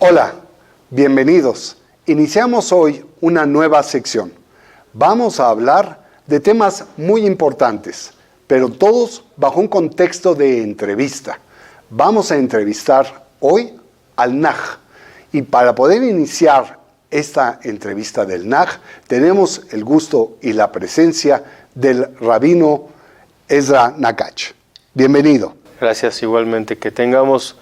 Hola, bienvenidos. Iniciamos hoy una nueva sección. Vamos a hablar de temas muy importantes, pero todos bajo un contexto de entrevista. Vamos a entrevistar hoy al Naj. Y para poder iniciar esta entrevista del Naj, tenemos el gusto y la presencia del rabino Ezra Nakach. Bienvenido. Gracias, igualmente. Que tengamos,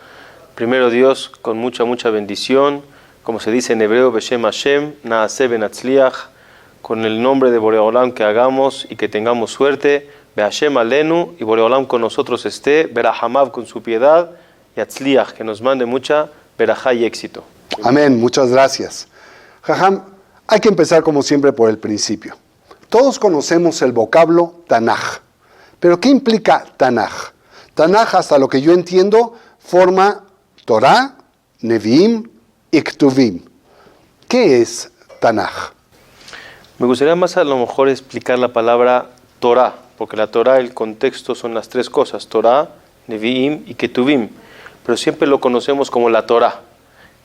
primero Dios, con mucha bendición, como se dice en hebreo, Beshem Hashem, Naaseh Benatzliach, con el nombre de Boreolam que hagamos y que tengamos suerte, Be'Hashem Alenu, y Boreolam con nosotros esté, Berahamav con su piedad, y Atzliach, que nos mande mucha Berajá y éxito. Amén, muchas gracias. Jajam, hay que empezar como siempre por el principio. Todos conocemos el vocablo Tanaj, pero ¿qué implica Tanaj? Tanaj, hasta lo que yo entiendo, forma Torah, Nevi'im y Ktuvim. ¿Qué es Tanaj? Me gustaría más a lo mejor explicar la palabra Torah, porque la Torah, el contexto son las tres cosas, Torah, Nevi'im y Ketuvim, pero siempre lo conocemos como la Torah.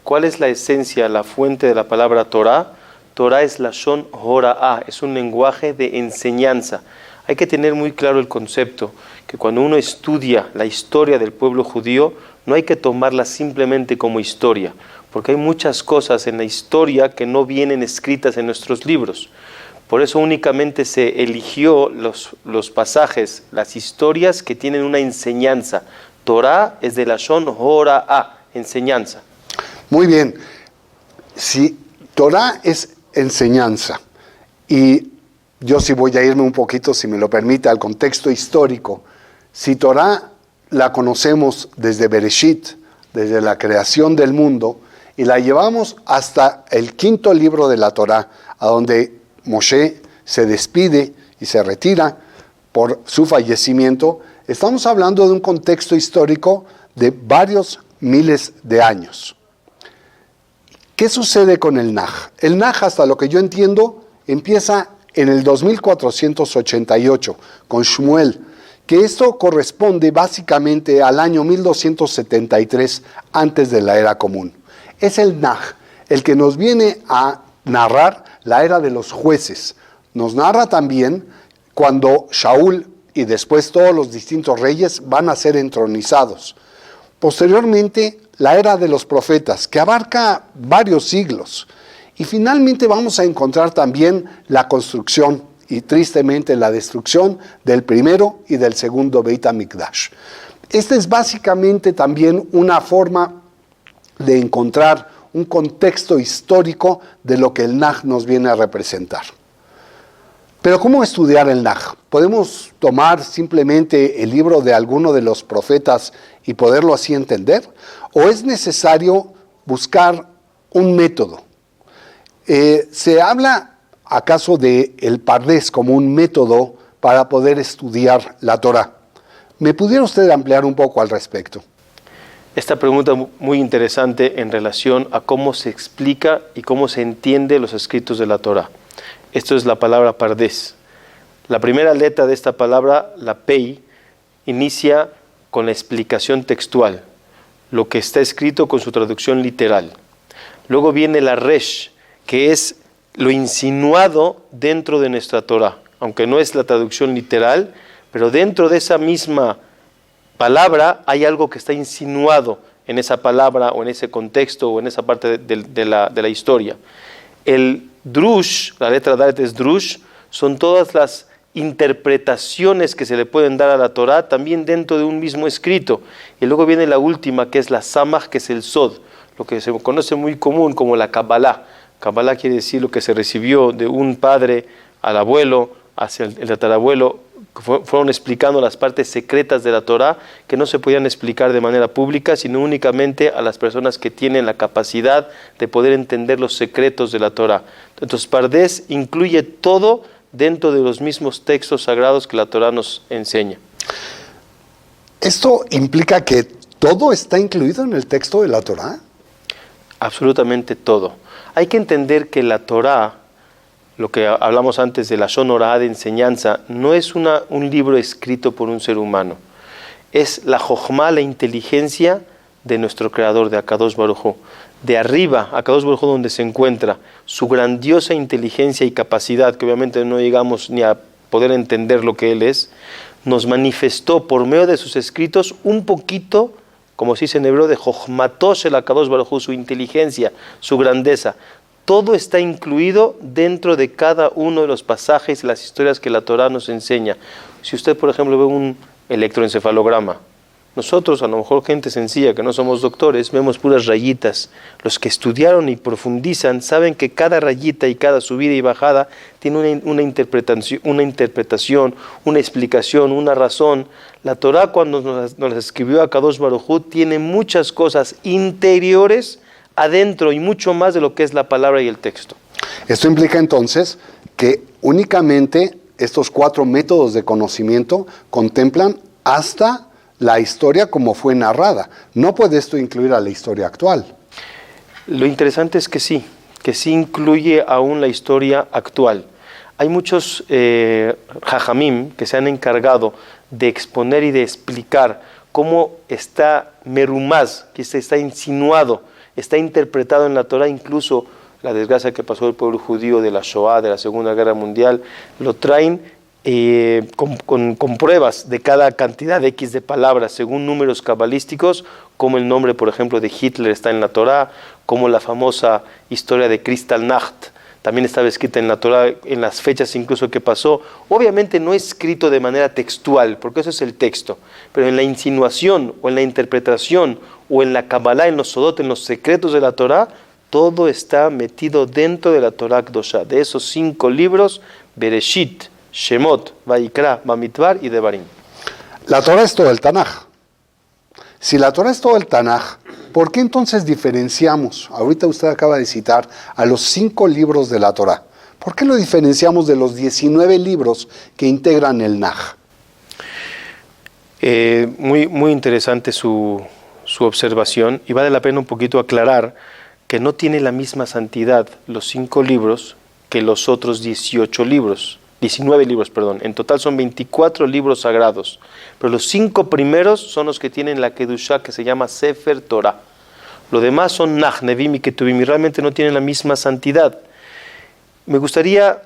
¿Cuál es la esencia, la fuente de la palabra Torah? Torah es Lashon Hora'ah, es un lenguaje de enseñanza. Hay que tener muy claro el concepto, que cuando uno estudia la historia del pueblo judío, no hay que tomarla simplemente como historia, porque hay muchas cosas en la historia que no vienen escritas en nuestros libros. Por eso únicamente se eligió los pasajes, las historias que tienen una enseñanza. Torah es de Lashon Hora'ah, enseñanza. Muy bien. Si Torah es enseñanza, y yo sí voy a irme un poquito, si me lo permite, al contexto histórico. Si Torah la conocemos desde Bereshit, desde la creación del mundo, y la llevamos hasta el quinto libro de la Torah, a donde Moshe se despide y se retira por su fallecimiento, estamos hablando de un contexto histórico de varios miles de años. ¿Qué sucede con el Naj? El Naj, hasta lo que yo entiendo, empieza en el 2488 con Shmuel, que esto corresponde básicamente al año 1273 antes de la era común. Es el Naj el que nos viene a narrar la era de los jueces. Nos narra también cuando Shaul y después todos los distintos reyes van a ser entronizados. Posteriormente, la era de los profetas, que abarca varios siglos. Y finalmente vamos a encontrar también la construcción y tristemente la destrucción del primero y del segundo Beit HaMikdash. Esta es básicamente también una forma de encontrar un contexto histórico de lo que el Naj nos viene a representar. Pero ¿cómo estudiar el Naj? ¿Podemos tomar simplemente el libro de alguno de los profetas y poderlo así entender? ¿O es necesario buscar un método? ¿Se habla acaso de el Pardés como un método para poder estudiar la Torah? ¿Me pudiera usted ampliar un poco al respecto? Esta pregunta es muy interesante en relación a cómo se explica y cómo se entiende los escritos de la Torah. Esto es la palabra Pardés. La primera letra de esta palabra, la Pei, inicia con la explicación textual, lo que está escrito con su traducción literal. Luego viene la Resh, que es lo insinuado dentro de nuestra Torah, aunque no es la traducción literal, pero dentro de esa misma palabra hay algo que está insinuado en esa palabra o en ese contexto o en esa parte de la historia. El Drush, la letra Dalet es Drush, son todas las interpretaciones que se le pueden dar a la Torah también dentro de un mismo escrito. Y luego viene la última, que es la Samach, que es el Sod, lo que se conoce muy común como la Kabbalah. Kabbalah quiere decir lo que se recibió de un padre al abuelo, hacia el tatarabuelo. Fueron explicando las partes secretas de la Torah que no se podían explicar de manera pública, sino únicamente a las personas que tienen la capacidad de poder entender los secretos de la Torah. Entonces, Pardés incluye todo dentro de los mismos textos sagrados que la Torah nos enseña. Esto implica que ¿Todo está incluido en el texto de la Torá? Absolutamente todo. Hay que entender que la Torá, lo que hablamos antes de la Lashon Hora de enseñanza, no es un libro escrito por un ser humano. Es la Jochma, la inteligencia de nuestro Creador, de Akadosh Baruj Hu. De arriba, Akadosh Baruj Hu, donde se encuentra su grandiosa inteligencia y capacidad, que obviamente no llegamos ni a poder entender lo que Él es, nos manifestó por medio de sus escritos un poquito, como se dice en hebreo, de Jochmatosh el Akadosh Baruj Hu, su inteligencia, su grandeza. Todo está incluido dentro de cada uno de los pasajes y las historias que la Torá nos enseña. Si usted, por ejemplo, ve un electroencefalograma, nosotros, a lo mejor gente sencilla, que no somos doctores, vemos puras rayitas. Los que estudiaron y profundizan saben que cada rayita y cada subida y bajada tiene una interpretación, una explicación, una razón. La Torá, cuando nos escribió Akadosh Baruj Hu, tiene muchas cosas interiores adentro y mucho más de lo que es la palabra y el texto. Esto implica entonces que únicamente estos 4 métodos de conocimiento contemplan hasta la historia como fue narrada. No puede esto incluir a la historia actual. Lo interesante es que sí incluye aún la historia actual. Hay muchos jajamim que se han encargado de exponer y de explicar cómo está merumaz, que está insinuado, está interpretado en la Torah, incluso la desgracia que pasó el pueblo judío de la Shoah, de la Segunda Guerra Mundial, lo traen con pruebas de cada cantidad de X de palabras, según números cabalísticos, como el nombre, por ejemplo, de Hitler está en la Torah, como la famosa historia de Kristallnacht, también estaba escrita en la Torah, en las fechas incluso que pasó. Obviamente no escrito de manera textual, porque eso es el texto, pero en la insinuación, o en la interpretación, o en la Kabbalah, en los Sodot, en los secretos de la Torah, todo está metido dentro de la Torah Kdosha, de esos 5 libros, Bereshit, Shemot, Vayikra, Bamidbar y Devarim. La Torah es todo el Tanaj. Si la Torah es todo el Tanaj, ¿por qué entonces diferenciamos? Ahorita usted acaba de citar a los 5 libros de la Torah. ¿Por qué lo diferenciamos de los 19 libros que integran el Naj? Muy interesante su observación, y vale la pena un poquito aclarar que no tiene la misma santidad los 5 libros que los otros 19 libros, perdón. En total son 24 libros sagrados, pero los 5 primeros son los que tienen la Kedushá, que se llama Sefer Torah. Lo demás son Nach, Nevim y Ketuvim, y realmente no tienen la misma santidad. Me gustaría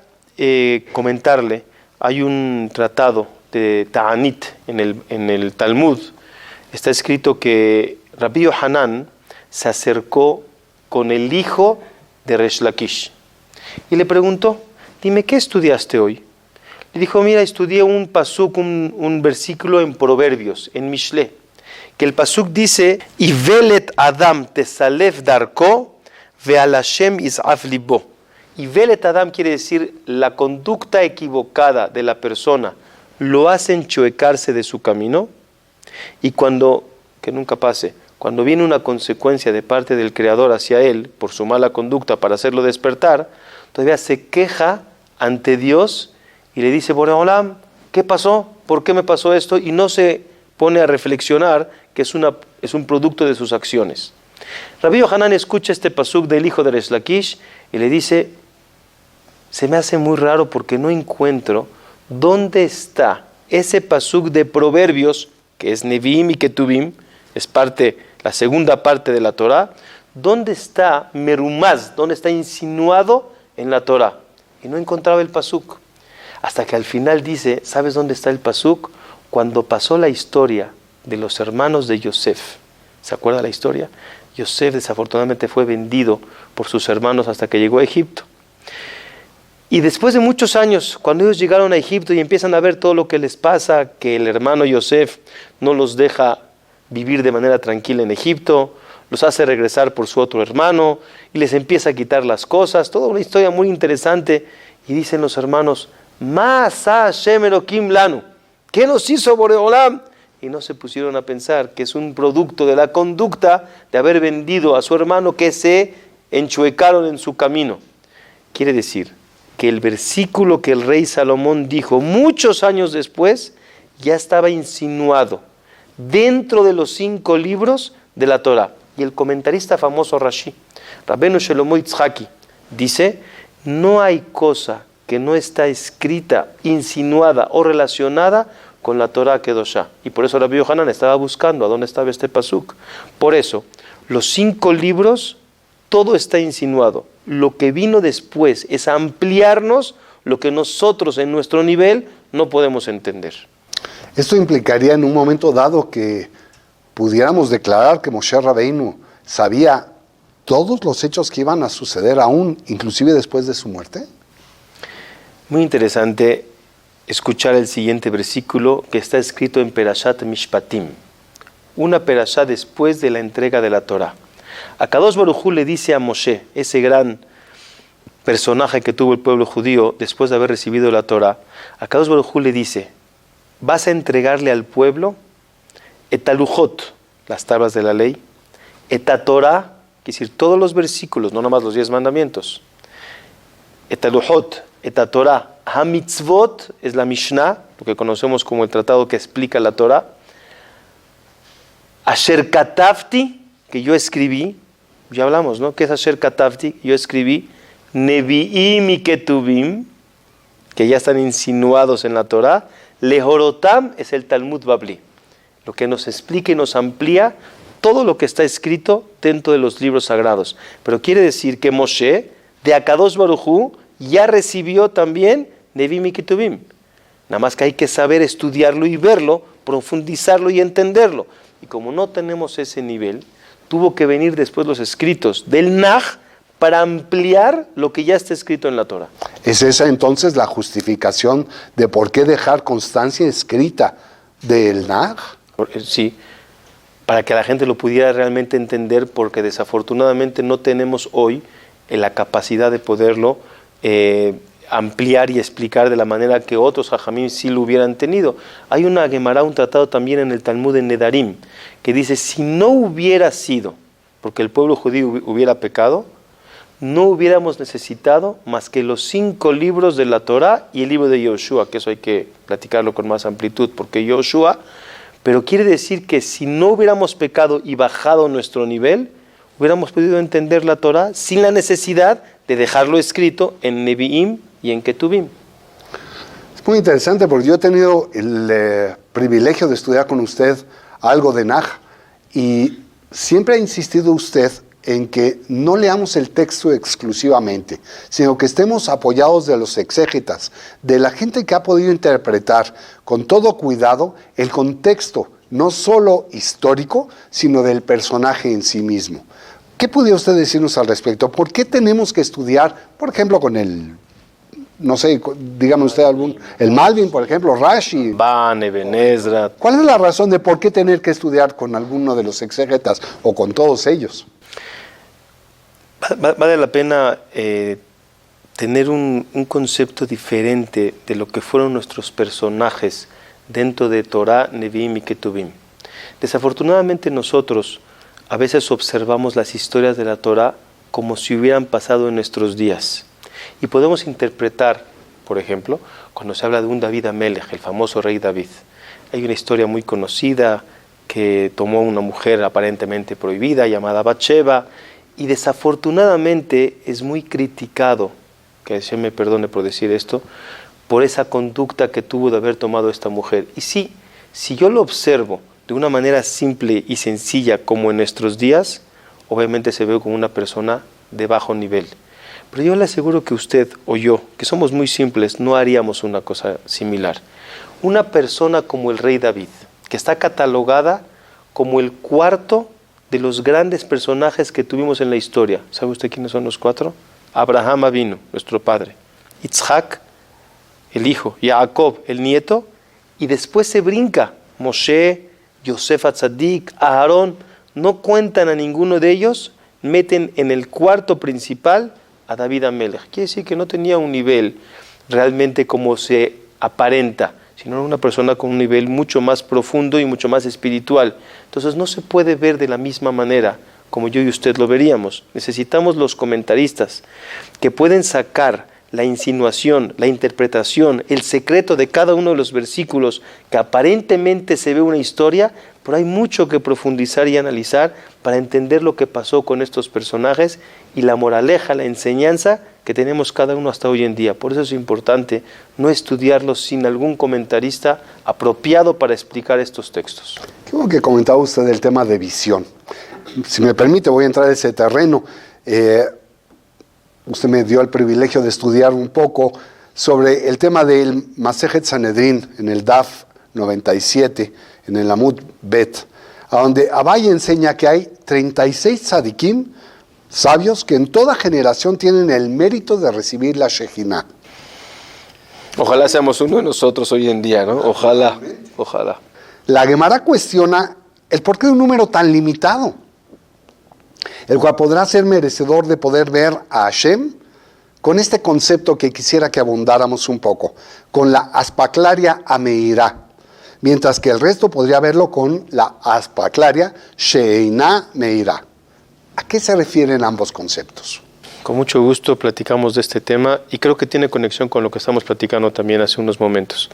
comentarle, hay un tratado de Ta'anit en el Talmud, está escrito que Rabbi Yohanan se acercó con el hijo de Resh Lakish y le preguntó: dime, ¿qué estudiaste hoy? Le dijo: mira, estudié un pasuk, un versículo en Proverbios, en Mishle, que el pasuk dice: Ivelet Adam tesalef darko ve'al Hashem iz'af libo. Ivelet Adam quiere decir la conducta equivocada de la persona lo hace enchuecarse de su camino, y que nunca pase, cuando viene una consecuencia de parte del Creador hacia él por su mala conducta para hacerlo despertar, todavía se queja ante Dios y le dice: Borei Olam, ¿qué pasó? ¿Por qué me pasó esto? Y no se pone a reflexionar que es un producto de sus acciones. Rabbi Yohanan escucha este pasuk del hijo de Resh Lakish y le dice: se me hace muy raro porque no encuentro dónde está ese pasuk de Proverbios, que es Nevi'im y Ketuvim, es la segunda parte de la Torah. ¿Dónde está merumaz? ¿Dónde está insinuado en la Torah? Y no encontraba el pasuk. Hasta que al final dice: ¿sabes dónde está el pasuk? Cuando pasó la historia de los hermanos de Yosef. ¿Se acuerda la historia? Yosef desafortunadamente fue vendido por sus hermanos hasta que llegó a Egipto. Y después de muchos años, cuando ellos llegaron a Egipto y empiezan a ver todo lo que les pasa, que el hermano Yosef no los deja vivir de manera tranquila en Egipto, los hace regresar por su otro hermano y les empieza a quitar las cosas, toda una historia muy interesante. Y dicen los hermanos: Ma'asa Hashem Elokim lanu, ¿qué nos hizo Borei Olam? Y no se pusieron a pensar que es un producto de la conducta de haber vendido a su hermano, que se enchuecaron en su camino. Quiere decir que el versículo que el rey Salomón dijo muchos años después ya estaba insinuado dentro de los 5 libros de la Torah. Y el comentarista famoso Rashi, Rabbeinu Shlomo Yitzhaki, dice, no hay cosa que no está escrita, insinuada o relacionada con la Torah Kedoshá. Y por eso Rabbi Yohanan estaba buscando a dónde estaba este pasuk. Por eso, los 5 libros, todo está insinuado. Lo que vino después es ampliarnos lo que nosotros en nuestro nivel no podemos entender. Esto implicaría en un momento dado que pudiéramos declarar que Moshe Rabbeinu sabía todos los hechos que iban a suceder aún, inclusive después de su muerte. Muy interesante escuchar el siguiente versículo que está escrito en Perashat Mishpatim, una perashá después de la entrega de la Torah. Akadosh Baruj Hu le dice a Moshe, ese gran personaje que tuvo el pueblo judío después de haber recibido la Torah, Akadosh Baruj Hu le dice, vas a entregarle al pueblo etalujot, las tablas de la ley, etatorah, quiere decir todos los versículos, no nomás los 10 mandamientos, etalujot, etatorah, hamitzvot es la Mishnah, lo que conocemos como el tratado que explica la Torah, asher katavti, que yo escribí, ya hablamos, ¿no? ¿Qué es asher katavti? Yo escribí nevi'im y ketuvim, que ya están insinuados en la Torah, lehorotam es el Talmud Babli, lo que nos explica y nos amplía todo lo que está escrito dentro de los libros sagrados. Pero quiere decir que Moshe, de Akadosh Baruj Hu, ya recibió también Nevi'im y Ketuvim. Nada más que hay que saber estudiarlo y verlo, profundizarlo y entenderlo. Y como no tenemos ese nivel, tuvo que venir después los escritos del Naj para ampliar lo que ya está escrito en la Torah. ¿Es esa entonces la justificación de por qué dejar constancia escrita del Naj? Sí, para que la gente lo pudiera realmente entender, porque desafortunadamente no tenemos hoy la capacidad de poderlo ampliar y explicar de la manera que otros jajamim sí lo hubieran tenido. Hay una Gemara, un tratado también en el Talmud de Nedarim, que dice, si no hubiera sido porque el pueblo judío hubiera pecado, no hubiéramos necesitado más que los 5 libros de la Torah y el libro de Yoshua, que eso hay que platicarlo con más amplitud, porque Yoshua, pero quiere decir que si no hubiéramos pecado y bajado nuestro nivel, hubiéramos podido entender la Torah sin la necesidad de dejarlo escrito en Nevi'im y en Ketuvim. Es muy interesante porque yo he tenido el privilegio de estudiar con usted algo de Naj y siempre ha insistido usted en que no leamos el texto exclusivamente, sino que estemos apoyados de los exégetas, de la gente que ha podido interpretar con todo cuidado el contexto, no solo histórico, sino del personaje en sí mismo. ¿Qué podría usted decirnos al respecto? ¿Por qué tenemos que estudiar, por ejemplo, con el, no sé, dígame usted el Malvin, por ejemplo, Rashi? Ban, Eben Ezra. ¿Cuál es la razón de por qué tener que estudiar con alguno de los exégetas o con todos ellos? Vale la pena tener un concepto diferente de lo que fueron nuestros personajes dentro de Torah, Nevi'im y Ketuvim. Desafortunadamente nosotros a veces observamos las historias de la Torah como si hubieran pasado en nuestros días. Y podemos interpretar, por ejemplo, cuando se habla de un David Amelech, el famoso rey David. Hay una historia muy conocida que tomó una mujer aparentemente prohibida llamada Batsheba, y desafortunadamente es muy criticado, que Hashem me perdone por decir esto, por esa conducta que tuvo de haber tomado esta mujer. Y sí, si yo lo observo de una manera simple y sencilla como en nuestros días, obviamente se ve como una persona de bajo nivel. Pero yo le aseguro que usted o yo, que somos muy simples, no haríamos una cosa similar. Una persona como el rey David, que está catalogada como el 4 de los grandes personajes que tuvimos en la historia. ¿Sabe usted quiénes son los 4? Abraham Avinu, nuestro padre, Yitzhak, el hijo, Jacob, el nieto, y después se brinca Moshe, Yosef Atzadik, Aarón, no cuentan a ninguno de ellos, meten en el 4 principal a David Amelech. Quiere decir que no tenía un nivel realmente como se aparenta, sino una persona con un nivel mucho más profundo y mucho más espiritual. Entonces no se puede ver de la misma manera como yo y usted lo veríamos. Necesitamos los comentaristas que pueden sacar la insinuación, la interpretación, el secreto de cada uno de los versículos, que aparentemente se ve una historia, pero hay mucho que profundizar y analizar para entender lo que pasó con estos personajes y la moraleja, la enseñanza que tenemos cada uno hasta hoy en día. Por eso es importante no estudiarlos sin algún comentarista apropiado para explicar estos textos. Qué bueno que comentaba usted el tema de visión. Si me permite, voy a entrar a ese terreno. Usted me dio el privilegio de estudiar un poco sobre el tema del Masejet Sanedrín en el Daf 97, en el Amud Bet, a donde Abaye enseña que hay 36 tzadikim, sabios, que en toda generación tienen el mérito de recibir la Shejinah. Ojalá seamos uno de nosotros hoy en día, ¿no? Ojalá, ojalá. La Gemara cuestiona el porqué de un número tan limitado, el cual podrá ser merecedor de poder ver a Hashem con este concepto que quisiera que abundáramos un poco, con la aspaclaria ameirá, mientras que el resto podría verlo con la aspaclaria sheina meirá. ¿A qué se refieren ambos conceptos? Con mucho gusto platicamos de este tema y creo que tiene conexión con lo que estamos platicando también hace unos momentos.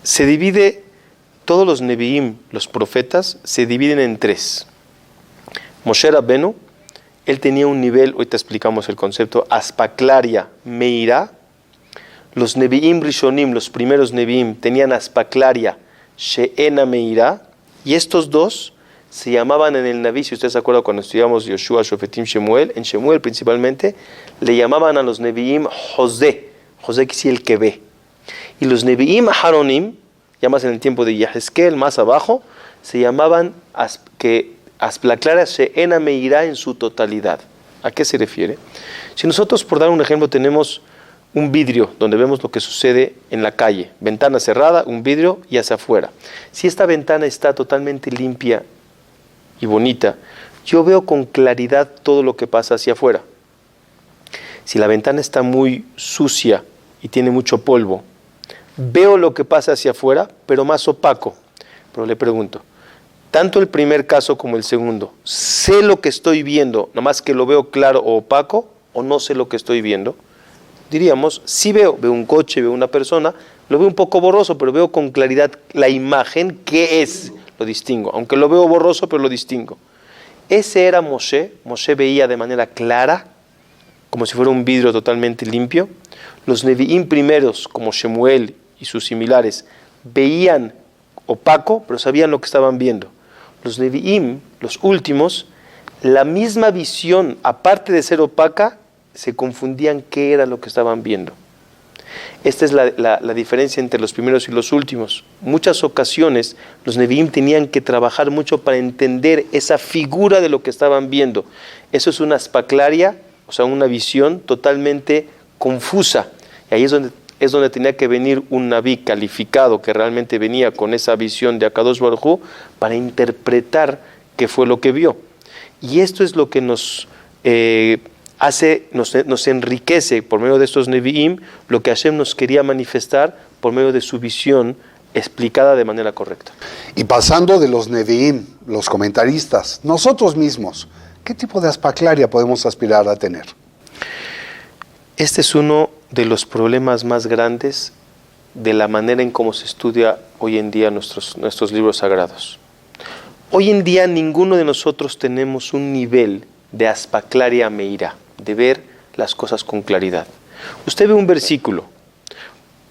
Se divide, todos los Nevi'im, los profetas, se dividen en tres. Moshe Rabbenu, él tenía un nivel, hoy te explicamos el concepto, aspaclaria meirá. Los Nevi'im Rishonim, los primeros Nevi'im, tenían aspaclaria she'ena meirá. Y estos dos se llamaban en el Naví, si ustedes se acuerdan cuando estudiamos Yoshua, Shofetim, Shemuel, en Shemuel principalmente, le llamaban a los Nevi'im José. José quiere decir el que ve. Y los Nevi'im Haronim, ya más en el tiempo de Yehezkel, más abajo, se llamaban aspaclaria she'ena meirá en su totalidad. ¿A qué se refiere? Si nosotros, por dar un ejemplo, tenemos un vidrio donde vemos lo que sucede en la calle, ventana cerrada, un vidrio y hacia afuera. Si esta ventana está totalmente limpia y bonita, yo veo con claridad todo lo que pasa hacia afuera. Si la ventana está muy sucia y tiene mucho polvo, veo lo que pasa hacia afuera, pero más opaco. Pero le pregunto, tanto el primer caso como el segundo, ¿sé lo que estoy viendo, nomás que lo veo claro o opaco, o no sé lo que estoy viendo? Diríamos, sí veo un coche, veo una persona, lo veo un poco borroso, pero veo con claridad la imagen, ¿qué es? Lo distingo, aunque lo veo borroso, pero lo distingo. Ese era Moshe. Moshe veía de manera clara, como si fuera un vidrio totalmente limpio. Los Nevi'im primeros, como Shemuel y sus similares, veían opaco, pero sabían lo que estaban viendo. Los Nevi'im, los últimos, la misma visión, aparte de ser opaca, se confundían qué era lo que estaban viendo. Esta es la diferencia entre los primeros y los últimos. Muchas ocasiones los Nevi'im tenían que trabajar mucho para entender esa figura de lo que estaban viendo. Eso es una aspaclaria, o sea, una visión totalmente confusa. Y ahí es donde tenía que venir un Naví calificado que realmente venía con esa visión de Akadosh Baruj Hu para interpretar qué fue lo que vio. Y esto es lo que nos nos enriquece por medio de estos Nevi'im, lo que Hashem nos quería manifestar por medio de su visión explicada de manera correcta. Y pasando de los Nevi'im, los comentaristas, nosotros mismos, ¿qué tipo de aspaclaria podemos aspirar a tener? Este es uno de los problemas más grandes de la manera en cómo se estudia hoy en día nuestros libros sagrados. Hoy en día ninguno de nosotros tenemos un nivel de aspaclaria meirá, de ver las cosas con claridad. Usted ve un versículo,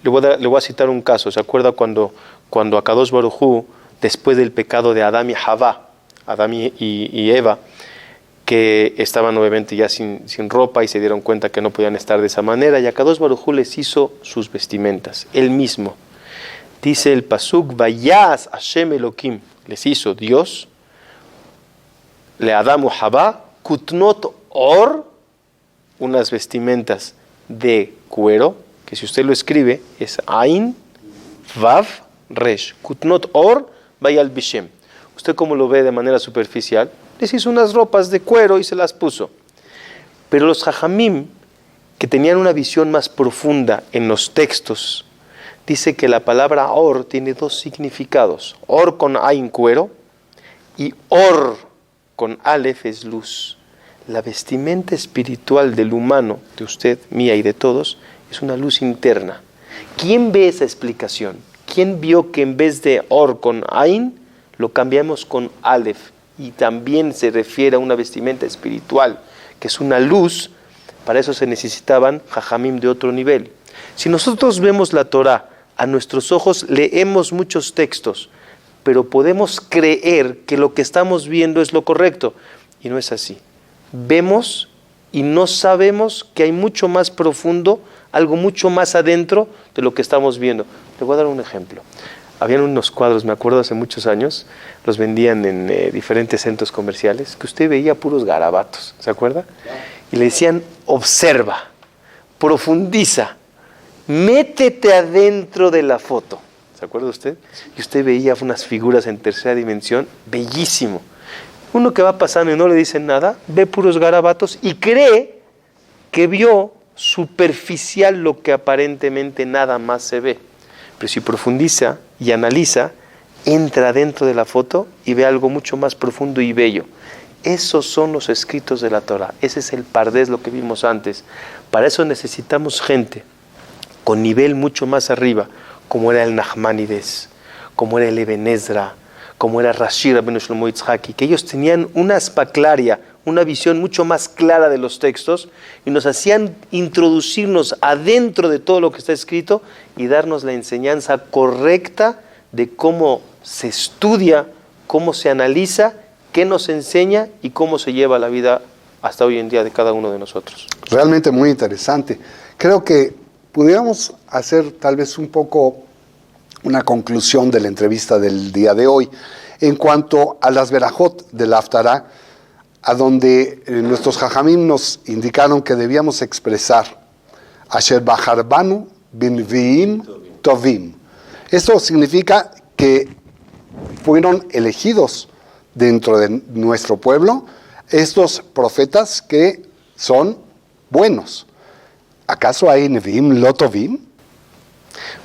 le voy a citar un caso. ¿Se acuerda cuando Akadosh Baruj Hu, después del pecado de Adán y Javá, Adán y Eva, que estaban obviamente ya sin ropa y se dieron cuenta que no podían estar de esa manera, y Akadosh Baruj Hu les hizo sus vestimentas, él mismo. Dice el pasuk, Vayas Hashem Elohim, les hizo Dios, le Adán y Javá, Kutnot Or, unas vestimentas de cuero, que si usted lo escribe es Ain, Vav, Resh, Kutnot Or, Vayal Bishem. Usted como lo ve de manera superficial, les hizo unas ropas de cuero y se las puso. Pero los Jajamim, que tenían una visión más profunda en los textos, dice que la palabra Or tiene dos significados. Or con Ain, cuero, y Or con Aleph es luz. la vestimenta espiritual del humano, de usted, mía y de todos, es una luz interna. ¿Quién ve esa explicación? ¿Quién vio que en vez de Or con Ain, lo cambiamos con Aleph? Y también se refiere a una vestimenta espiritual, que es una luz. Para eso se necesitaban jajamim de otro nivel. Si nosotros vemos la Torá, a nuestros ojos leemos muchos textos, pero podemos creer que lo que estamos viendo es lo correcto. Y no es así. Vemos y no sabemos que hay mucho más profundo, algo mucho más adentro de lo que estamos viendo. Le voy a dar un ejemplo. Habían unos cuadros, me acuerdo hace muchos años, los vendían en diferentes centros comerciales, que usted veía puros garabatos, ¿se acuerda? Y le decían, observa, profundiza, métete adentro de la foto. ¿Se acuerda usted? Y usted veía unas figuras en tercera dimensión, bellísimo. Uno que va pasando y no le dicen nada, ve puros garabatos y cree que vio superficial lo que aparentemente nada más se ve. Pero si profundiza y analiza, entra dentro de la foto y ve algo mucho más profundo y bello. Esos son los escritos de la Torah. Ese es el Pardés, lo que vimos antes. Para eso necesitamos gente con nivel mucho más arriba, como era el Nachmanides, como era el Eben Ezra, como era Rashi Rabbeinu Shlomo Yitzhaki, que ellos tenían una aspaclaria, una visión mucho más clara de los textos y nos hacían introducirnos adentro de todo lo que está escrito y darnos la enseñanza correcta de cómo se estudia, cómo se analiza, qué nos enseña y cómo se lleva la vida hasta hoy en día de cada uno de nosotros. Realmente muy interesante. Creo que pudiéramos hacer tal vez un poco una conclusión de la entrevista del día de hoy en cuanto a las verajot del Haftará, a donde nuestros jajamim nos indicaron que debíamos expresar Asher Bacharbanu Binviim Tovim. Esto significa que fueron elegidos dentro de nuestro pueblo estos profetas que son buenos. ¿Acaso hay Neviim Lotovim?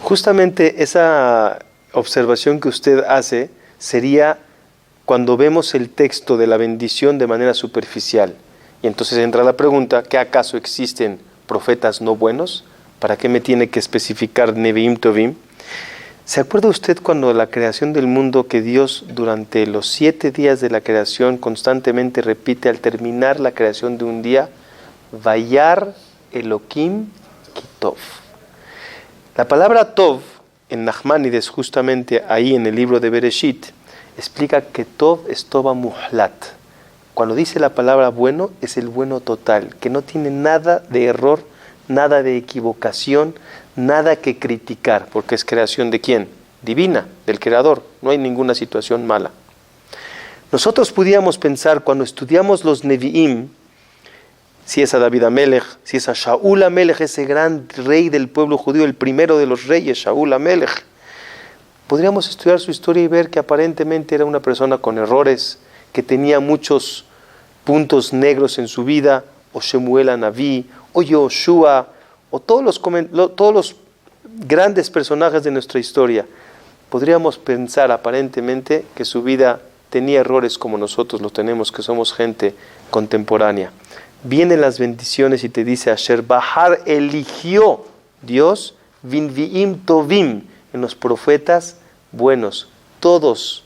Justamente esa observación que usted hace sería cuando vemos el texto de la bendición de manera superficial. Y entonces entra la pregunta, ¿qué acaso existen profetas no buenos? ¿Para qué me tiene que especificar Neviim Tovim? ¿Se acuerda usted cuando la creación del mundo, que Dios durante los 7 días de la creación constantemente repite al terminar la creación de un día, Vayar Elohim Kitov? La palabra Tov, en Nachmanides, justamente ahí en el libro de Bereshit, explica que Tov es Tova Muhlat. Cuando dice la palabra bueno, es el bueno total, que no tiene nada de error, nada de equivocación, nada que criticar, porque es creación ¿de quién? Divina, del Creador, no hay ninguna situación mala. Nosotros podíamos pensar, cuando estudiamos los Nevi'im, si es a David Amelech, si es a Shaul Amelech, ese gran rey del pueblo judío, el primero de los reyes, Shaul Amelech, podríamos estudiar su historia y ver que aparentemente era una persona con errores, que tenía muchos puntos negros en su vida, o Shemuel Hanaví, o Yoshua, o todos los grandes personajes de nuestra historia. Podríamos pensar aparentemente que su vida tenía errores como nosotros los tenemos, que somos gente contemporánea. Vienen las bendiciones y te dice, Asher Bahar eligió Dios, Vinviim Tovim, en los profetas buenos. Todos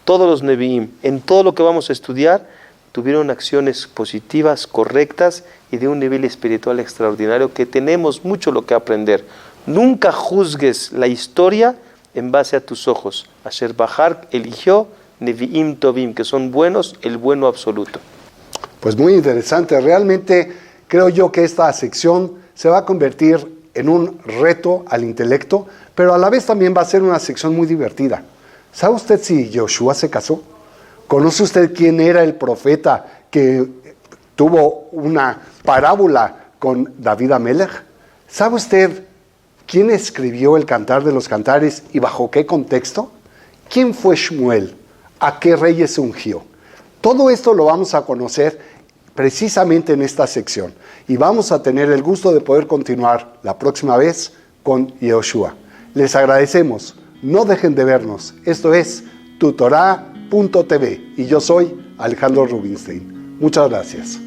los Nevi'im, en todo lo que vamos a estudiar, tuvieron acciones positivas, correctas y de un nivel espiritual extraordinario, que tenemos mucho lo que aprender. Nunca juzgues la historia en base a tus ojos. Asher Bahar eligió Nevi'im Tovim, que son buenos, el bueno absoluto. Pues muy interesante. Realmente creo yo que esta sección se va a convertir en un reto al intelecto, pero a la vez también va a ser una sección muy divertida. ¿Sabe usted si Yoshua se casó? ¿Conoce usted quién era el profeta que tuvo una parábola con David Amelech? ¿Sabe usted quién escribió el Cantar de los Cantares y bajo qué contexto? ¿Quién fue Shmuel? ¿A qué reyes ungió? Todo esto lo vamos a conocer precisamente en esta sección y vamos a tener el gusto de poder continuar la próxima vez con Yoshua. Les agradecemos, no dejen de vernos. Esto es tutorá.tv y yo soy Alejandro Rubinstein. Muchas gracias.